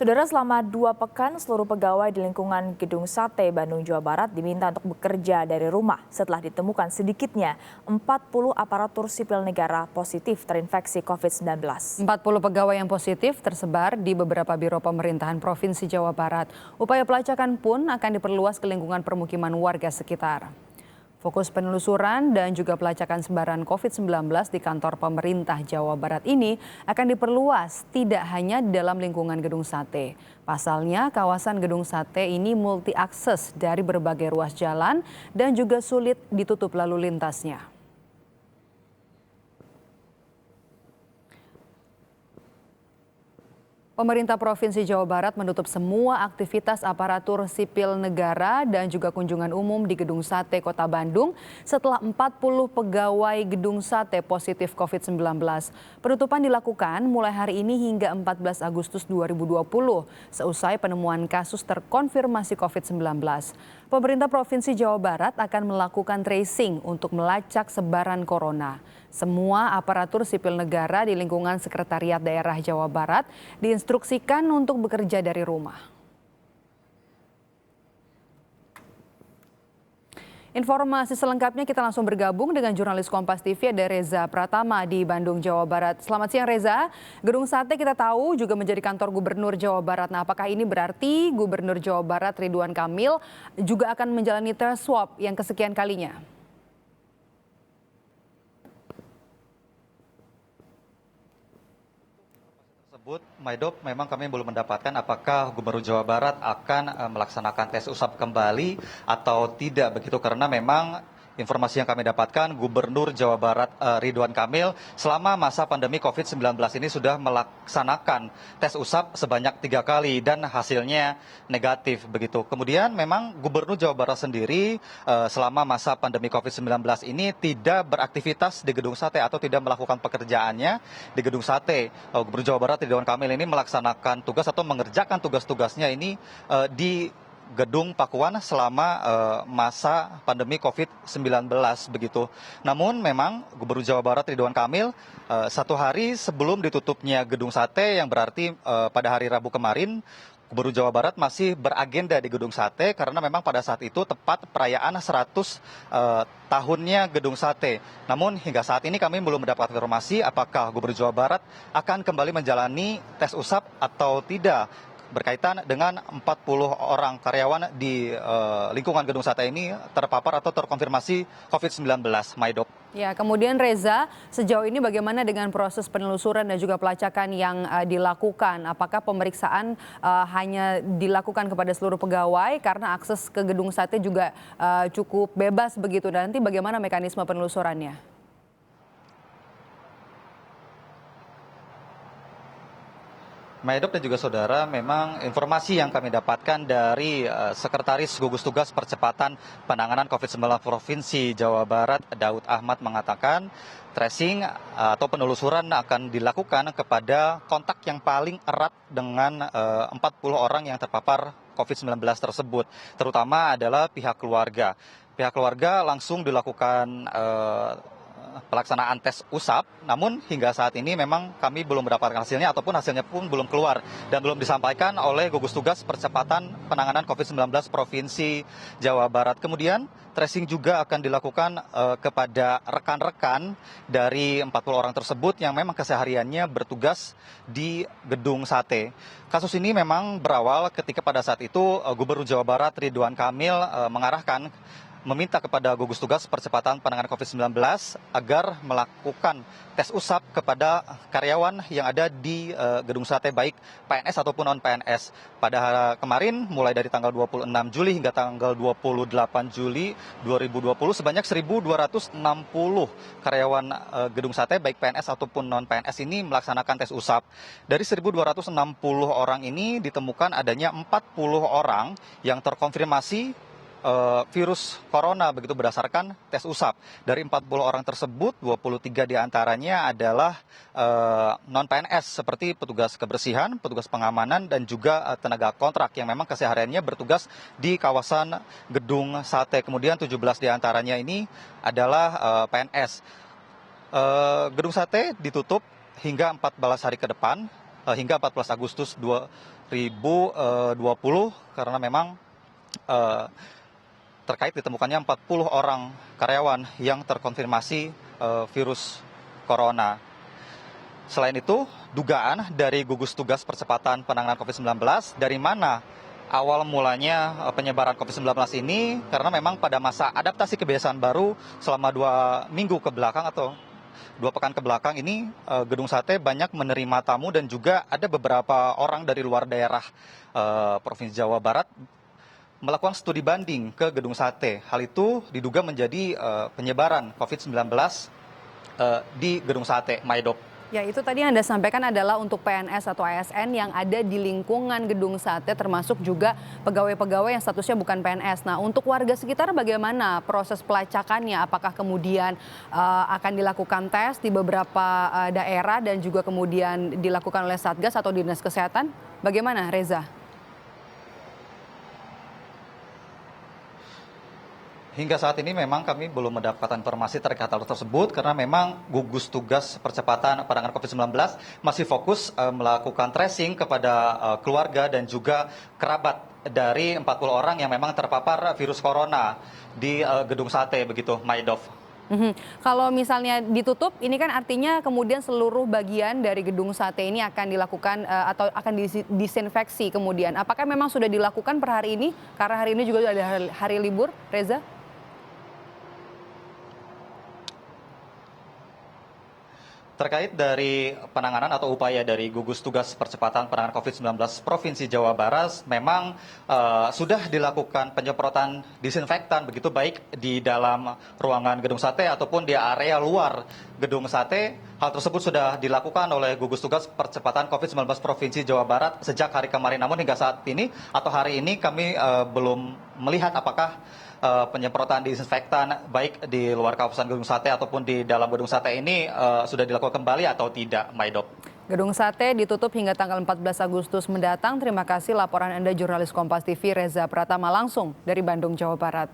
Saudara, selama 2 pekan, seluruh pegawai di lingkungan Gedung Sate Bandung, Jawa Barat diminta untuk bekerja dari rumah setelah ditemukan sedikitnya 40 aparatur sipil negara positif terinfeksi COVID-19. 40 pegawai yang positif tersebar di beberapa biro pemerintahan Provinsi Jawa Barat. Upaya pelacakan pun akan diperluas ke lingkungan permukiman warga sekitar. Fokus penelusuran dan juga pelacakan sebaran COVID-19 di kantor pemerintah Jawa Barat ini akan diperluas tidak hanya di dalam lingkungan Gedung Sate. Pasalnya, kawasan Gedung Sate ini multi akses dari berbagai ruas jalan dan juga sulit ditutup lalu lintasnya. Pemerintah Provinsi Jawa Barat menutup semua aktivitas aparatur sipil negara dan juga kunjungan umum di Gedung Sate Kota Bandung setelah 40 pegawai Gedung Sate positif COVID-19. Penutupan dilakukan mulai hari ini hingga 14 Agustus 2020, seusai penemuan kasus terkonfirmasi COVID-19. Pemerintah Provinsi Jawa Barat akan melakukan tracing untuk melacak sebaran corona. Semua aparatur sipil negara di lingkungan Sekretariat Daerah Jawa Barat diinstruksikan untuk bekerja dari rumah. Informasi selengkapnya kita langsung bergabung dengan jurnalis Kompas TV ada Reza Pratama di Bandung, Jawa Barat. Selamat siang Reza. Gedung Sate kita tahu juga menjadi kantor Gubernur Jawa Barat. Nah, apakah ini berarti Gubernur Jawa Barat Ridwan Kamil juga akan menjalani tes swab yang kesekian kalinya? Maidop, memang kami belum mendapatkan apakah Gubernur Jawa Barat akan melaksanakan tes usap kembali atau tidak begitu, karena memang informasi yang kami dapatkan Gubernur Jawa Barat Ridwan Kamil selama masa pandemi COVID-19 ini sudah melaksanakan tes usap sebanyak 3 kali dan hasilnya negatif begitu. Kemudian memang Gubernur Jawa Barat sendiri selama masa pandemi COVID-19 ini tidak beraktivitas di Gedung Sate atau tidak melakukan pekerjaannya di Gedung Sate. Gubernur Jawa Barat Ridwan Kamil ini melaksanakan tugas atau mengerjakan tugas-tugasnya ini di Gedung Pakuan selama masa pandemi COVID-19 begitu. Namun memang Gubernur Jawa Barat Ridwan Kamil 1 hari sebelum ditutupnya Gedung Sate, yang berarti pada hari Rabu kemarin, Gubernur Jawa Barat masih beragenda di Gedung Sate karena memang pada saat itu tepat perayaan 100 tahunnya Gedung Sate. Namun hingga saat ini kami belum mendapat informasi apakah Gubernur Jawa Barat akan kembali menjalani tes usap atau tidak berkaitan dengan 40 orang karyawan di lingkungan Gedung Sate ini terpapar atau terkonfirmasi COVID-19, Maidop. Ya, kemudian Reza, sejauh ini bagaimana dengan proses penelusuran dan juga pelacakan yang dilakukan? Apakah pemeriksaan hanya dilakukan kepada seluruh pegawai karena akses ke Gedung Sate juga cukup bebas begitu? Dan nanti bagaimana mekanisme penelusurannya? Maidop dan juga saudara, memang informasi yang kami dapatkan dari Sekretaris Gugus Tugas Percepatan Penanganan COVID-19 Provinsi Jawa Barat, Daud Ahmad, mengatakan tracing atau penelusuran akan dilakukan kepada kontak yang paling erat dengan 40 orang yang terpapar COVID-19 tersebut, terutama adalah pihak keluarga. Pihak keluarga langsung dilakukan pelaksanaan tes usap, namun hingga saat ini memang kami belum mendapatkan hasilnya ataupun hasilnya pun belum keluar dan belum disampaikan oleh Gugus Tugas Percepatan Penanganan COVID-19 Provinsi Jawa Barat. Kemudian tracing juga akan dilakukan kepada rekan-rekan dari 40 orang tersebut yang memang kesehariannya bertugas di Gedung Sate. Kasus ini memang berawal ketika pada saat itu Gubernur Jawa Barat Ridwan Kamil meminta kepada Gugus Tugas Percepatan Penanganan COVID-19 agar melakukan tes usap kepada karyawan yang ada di Gedung Sate, baik PNS ataupun non-PNS. Pada kemarin, mulai dari tanggal 26 Juli hingga tanggal 28 Juli 2020, sebanyak 1.260 karyawan Gedung Sate, baik PNS ataupun non-PNS ini melaksanakan tes usap. Dari 1.260 orang ini ditemukan adanya 40 orang yang terkonfirmasi virus corona begitu berdasarkan tes usap. Dari 40 orang tersebut, 23 diantaranya adalah non-PNS seperti petugas kebersihan, petugas pengamanan, dan juga tenaga kontrak yang memang kesehariannya bertugas di kawasan Gedung Sate. Kemudian 17 diantaranya ini adalah PNS. Gedung Sate ditutup hingga 14 hari ke depan, hingga 14 Agustus 2020 karena memang terkait ditemukannya 40 orang karyawan yang terkonfirmasi virus corona. Selain itu, dugaan dari gugus tugas percepatan penanganan COVID-19 dari mana awal mulanya penyebaran COVID-19 ini, karena memang pada masa adaptasi kebiasaan baru selama 2 minggu ke belakang atau 2 pekan ke belakang ini, Gedung Sate banyak menerima tamu dan juga ada beberapa orang dari luar daerah Provinsi Jawa Barat melakukan studi banding ke Gedung Sate. Hal itu diduga menjadi penyebaran COVID-19 di Gedung Sate, Maidop. Ya, itu tadi yang Anda sampaikan adalah untuk PNS atau ASN yang ada di lingkungan Gedung Sate, termasuk juga pegawai-pegawai yang statusnya bukan PNS. Nah, untuk warga sekitar bagaimana proses pelacakannya? Apakah kemudian akan dilakukan tes di beberapa daerah dan juga kemudian dilakukan oleh Satgas atau Dinas Kesehatan? Bagaimana, Reza? Hingga saat ini memang kami belum mendapatkan informasi terkait hal tersebut karena memang gugus tugas percepatan penanganan COVID-19 masih fokus melakukan tracing kepada keluarga dan juga kerabat dari 40 orang yang memang terpapar virus corona di Gedung Sate, begitu, Maidov. Kalau misalnya ditutup, ini kan artinya kemudian seluruh bagian dari Gedung Sate ini akan dilakukan atau akan disinfeksi kemudian. Apakah memang sudah dilakukan per hari ini? Karena hari ini juga ada hari libur, Reza? Terkait dari penanganan atau upaya dari gugus tugas percepatan penanganan COVID-19 Provinsi Jawa Barat, memang sudah dilakukan penyemprotan disinfektan begitu baik di dalam ruangan Gedung Sate ataupun di area luar Gedung Sate. Hal tersebut sudah dilakukan oleh gugus tugas percepatan COVID-19 Provinsi Jawa Barat sejak hari kemarin. Namun hingga saat ini atau hari ini kami belum melihat apakah penyemprotan disinfektan baik di luar kawasan Gedung Sate ataupun di dalam Gedung Sate ini sudah dilakukan kembali atau tidak, Maidop. Gedung Sate ditutup hingga tanggal 14 Agustus mendatang. Terima kasih laporan Anda jurnalis Kompas TV Reza Pratama langsung dari Bandung, Jawa Barat.